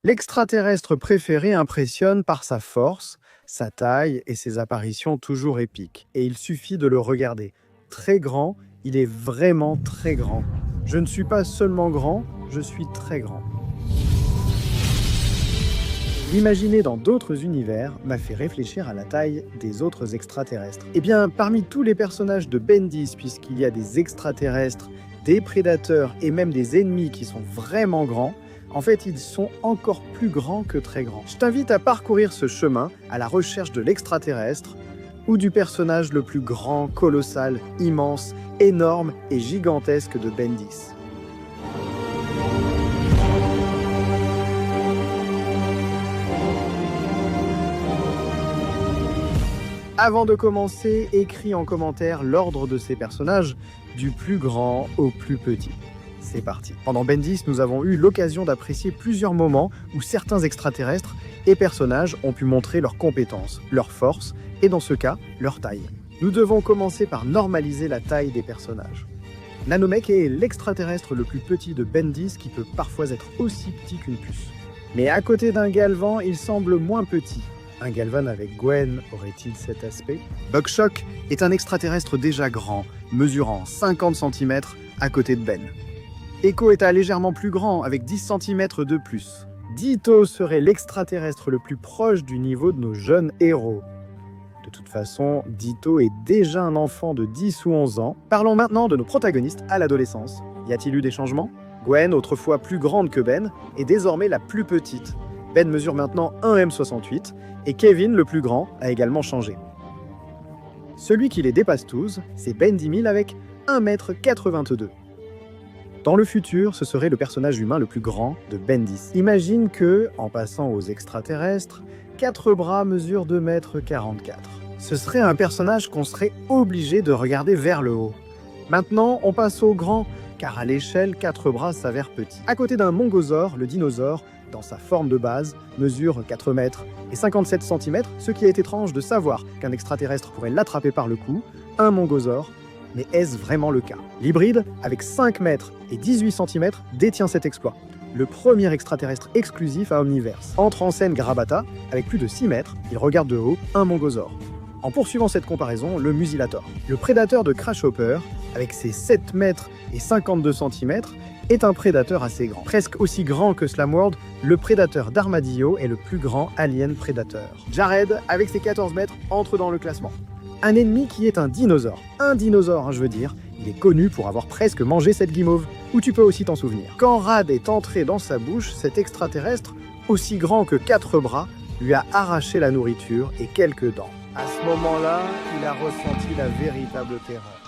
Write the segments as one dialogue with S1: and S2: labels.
S1: L'extraterrestre préféré impressionne par sa force, sa taille et ses apparitions toujours épiques. Et il suffit de le regarder. Très grand, il est vraiment très grand. Je ne suis pas seulement grand, je suis très grand. L'imaginer dans d'autres univers m'a fait réfléchir à la taille des autres extraterrestres. Eh bien, parmi tous les personnages de Bendis, puisqu'il y a des extraterrestres, des prédateurs et même des ennemis qui sont vraiment grands, en fait, ils sont encore plus grands que très grands. Je t'invite à parcourir ce chemin à la recherche de l'extraterrestre ou du personnage le plus grand, colossal, immense, énorme et gigantesque de Bendis. Avant de commencer, écris en commentaire l'ordre de ces personnages, du plus grand au plus petit. C'est parti. Pendant Bendis, nous avons eu l'occasion d'apprécier plusieurs moments où certains extraterrestres et personnages ont pu montrer leurs compétences, leurs forces et dans ce cas, leur taille. Nous devons commencer par normaliser la taille des personnages. Nanomech est l'extraterrestre le plus petit de Bendis qui peut parfois être aussi petit qu'une puce. Mais à côté d'un Galvan, il semble moins petit. Un Galvan avec Gwen aurait-il cet aspect? Buckshock est un extraterrestre déjà grand, mesurant 50 cm à côté de Ben. Echo est légèrement plus grand, avec 10 cm de plus. Ditto serait l'extraterrestre le plus proche du niveau de nos jeunes héros. De toute façon, Ditto est déjà un enfant de 10 ou 11 ans. Parlons maintenant de nos protagonistes à l'adolescence. Y a-t-il eu des changements? Gwen, autrefois plus grande que Ben, est désormais la plus petite. Ben mesure maintenant 1m68, et Kevin, le plus grand, a également changé. Celui qui les dépasse tous, c'est Ben 10 avec 1m82. Dans le futur, ce serait le personnage humain le plus grand de Bendis. Imagine que, en passant aux extraterrestres, 4 bras mesurent 2m44. Ce serait un personnage qu'on serait obligé de regarder vers le haut. Maintenant, on passe au grand, car à l'échelle, 4 bras s'avèrent petits. À côté d'un mongosaure, le dinosaure, dans sa forme de base, mesure 4 mètres et 57 cm, ce qui est étrange de savoir qu'un extraterrestre pourrait l'attraper par le cou, un mongosaure. Mais est-ce vraiment le cas? L'hybride, avec 5 mètres et 18 cm, détient cet exploit. Le premier extraterrestre exclusif à Omniverse. Entre en scène Grabata, avec plus de 6 mètres, il regarde de haut un mongosaure. En poursuivant cette comparaison, le Musilator. Le prédateur de Crashhopper, avec ses 7 mètres et 52 cm, est un prédateur assez grand. Presque aussi grand que Slamworld, le prédateur d'Armadillo est le plus grand alien prédateur. Jared, avec ses 14 mètres, entre dans le classement. Un ennemi qui est un dinosaure. Un dinosaure, je veux dire. Il est connu pour avoir presque mangé cette guimauve. Ou tu peux aussi t'en souvenir. Quand Rad est entré dans sa bouche, cet extraterrestre, aussi grand que 4 bras, lui a arraché la nourriture et quelques dents. À ce moment-là, il a ressenti la véritable terreur.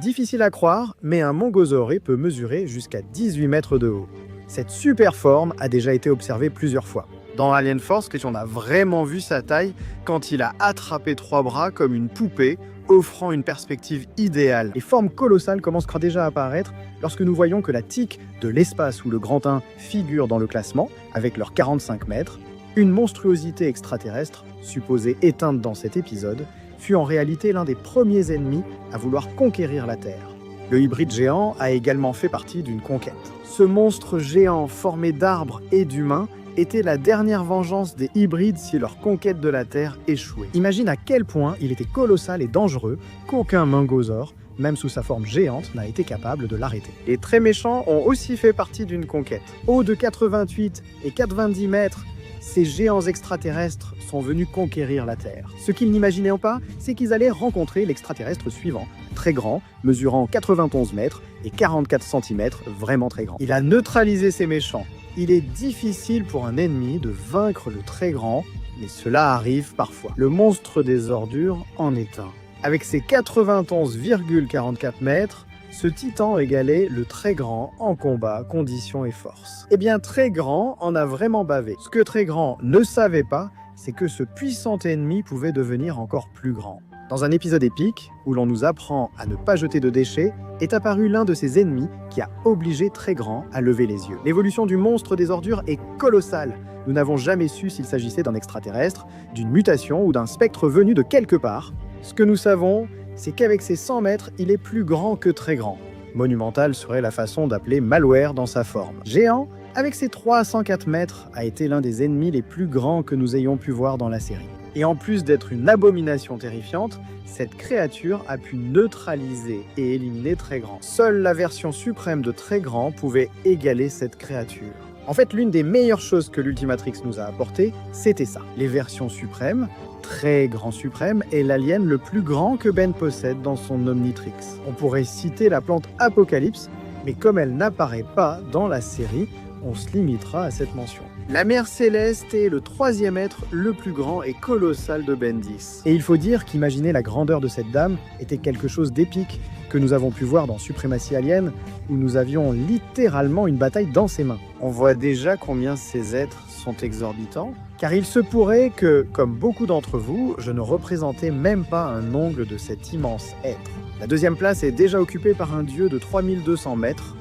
S1: Difficile à croire, mais un mongosaure peut mesurer jusqu'à 18 mètres de haut. Cette super forme a déjà été observée plusieurs fois. Dans Alien Force, on a vraiment vu sa taille quand il a attrapé 3 bras comme une poupée, offrant une perspective idéale. Les formes colossales commencent déjà à apparaître lorsque nous voyons que la tique de l'espace ou le Grand 1 figure dans le classement, avec leurs 45 mètres. Une monstruosité extraterrestre, supposée éteinte dans cet épisode, fut en réalité l'un des premiers ennemis à vouloir conquérir la Terre. Le hybride géant a également fait partie d'une conquête. Ce monstre géant formé d'arbres et d'humains était la dernière vengeance des hybrides si leur conquête de la Terre échouait. Imagine à quel point il était colossal et dangereux qu'aucun mongosaure, même sous sa forme géante, n'a été capable de l'arrêter. Les très méchants ont aussi fait partie d'une conquête. Hauts de 88 et 90 mètres, ces géants extraterrestres sont venus conquérir la Terre. Ce qu'ils n'imaginaient pas, c'est qu'ils allaient rencontrer l'extraterrestre suivant, très grand, mesurant 91 mètres et 44 cm, vraiment très grand. Il a neutralisé ces méchants. Il est difficile pour un ennemi de vaincre le très grand, mais cela arrive parfois. Le monstre des ordures en est un. Avec ses 91,44 mètres, ce titan égalait le très grand en combat, condition et force. Eh bien, très grand en a vraiment bavé. Ce que très grand ne savait pas, c'est que ce puissant ennemi pouvait devenir encore plus grand. Dans un épisode épique, où l'on nous apprend à ne pas jeter de déchets, est apparu l'un de ses ennemis qui a obligé Très Grand à lever les yeux. L'évolution du monstre des ordures est colossale. Nous n'avons jamais su s'il s'agissait d'un extraterrestre, d'une mutation ou d'un spectre venu de quelque part. Ce que nous savons, c'est qu'avec ses 100 mètres, il est plus grand que Très Grand. Monumental serait la façon d'appeler Malware dans sa forme. Géant, avec ses 304 mètres, a été l'un des ennemis les plus grands que nous ayons pu voir dans la série. Et en plus d'être une abomination terrifiante, cette créature a pu neutraliser et éliminer Très Grand. Seule la version suprême de Très Grand pouvait égaler cette créature. En fait, l'une des meilleures choses que l'Ultimatrix nous a apporté, c'était ça. Les versions suprêmes, Très Grand Suprême, est l'alien le plus grand que Ben possède dans son Omnitrix. On pourrait citer la plante Apocalypse, mais comme elle n'apparaît pas dans la série, on se limitera à cette mention. La mer céleste est le troisième être le plus grand et colossal de Bendis. Et il faut dire qu'imaginer la grandeur de cette dame était quelque chose d'épique que nous avons pu voir dans Suprématie Alien, où nous avions littéralement une bataille dans ses mains. On voit déjà combien ces êtres sont exorbitants, car il se pourrait que, comme beaucoup d'entre vous, je ne représentais même pas un ongle de cet immense être. La deuxième place est déjà occupée par un dieu de 3200 mètres.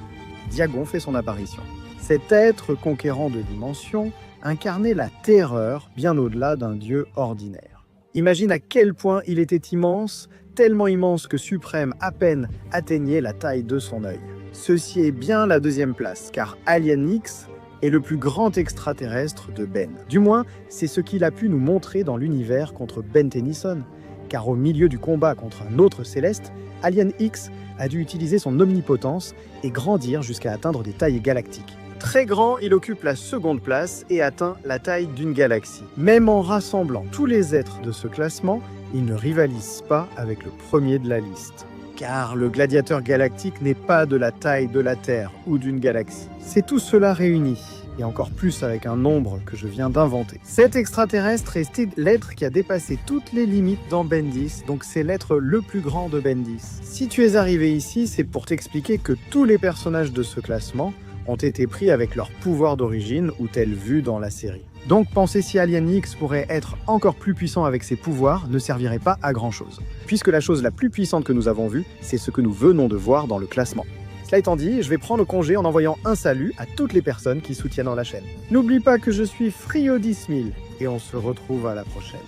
S1: Diagon fait son apparition. Cet être conquérant de dimensions incarnait la terreur bien au-delà d'un dieu ordinaire. Imagine à quel point il était immense, tellement immense que Suprême à peine atteignait la taille de son œil. Ceci est bien la deuxième place, car Alien X est le plus grand extraterrestre de Ben. Du moins, c'est ce qu'il a pu nous montrer dans l'univers contre Ben Tennyson, car au milieu du combat contre un autre céleste, Alien X a dû utiliser son omnipotence et grandir jusqu'à atteindre des tailles galactiques. Très grand, il occupe la seconde place et atteint la taille d'une galaxie. Même en rassemblant tous les êtres de ce classement, il ne rivalise pas avec le premier de la liste. Car le gladiateur galactique n'est pas de la taille de la Terre ou d'une galaxie. C'est tout cela réuni, et encore plus avec un nombre que je viens d'inventer. Cet extraterrestre est l'être qui a dépassé toutes les limites dans Bendis, donc c'est l'être le plus grand de Bendis. Si tu es arrivé ici, c'est pour t'expliquer que tous les personnages de ce classement ont été pris avec leur pouvoir d'origine ou tel vu dans la série. Donc penser si Alien X pourrait être encore plus puissant avec ses pouvoirs ne servirait pas à grand chose. Puisque la chose la plus puissante que nous avons vue, c'est ce que nous venons de voir dans le classement. Cela étant dit, je vais prendre congé en envoyant un salut à toutes les personnes qui soutiennent la chaîne. N'oublie pas que je suis Friodis1000 et on se retrouve à la prochaine.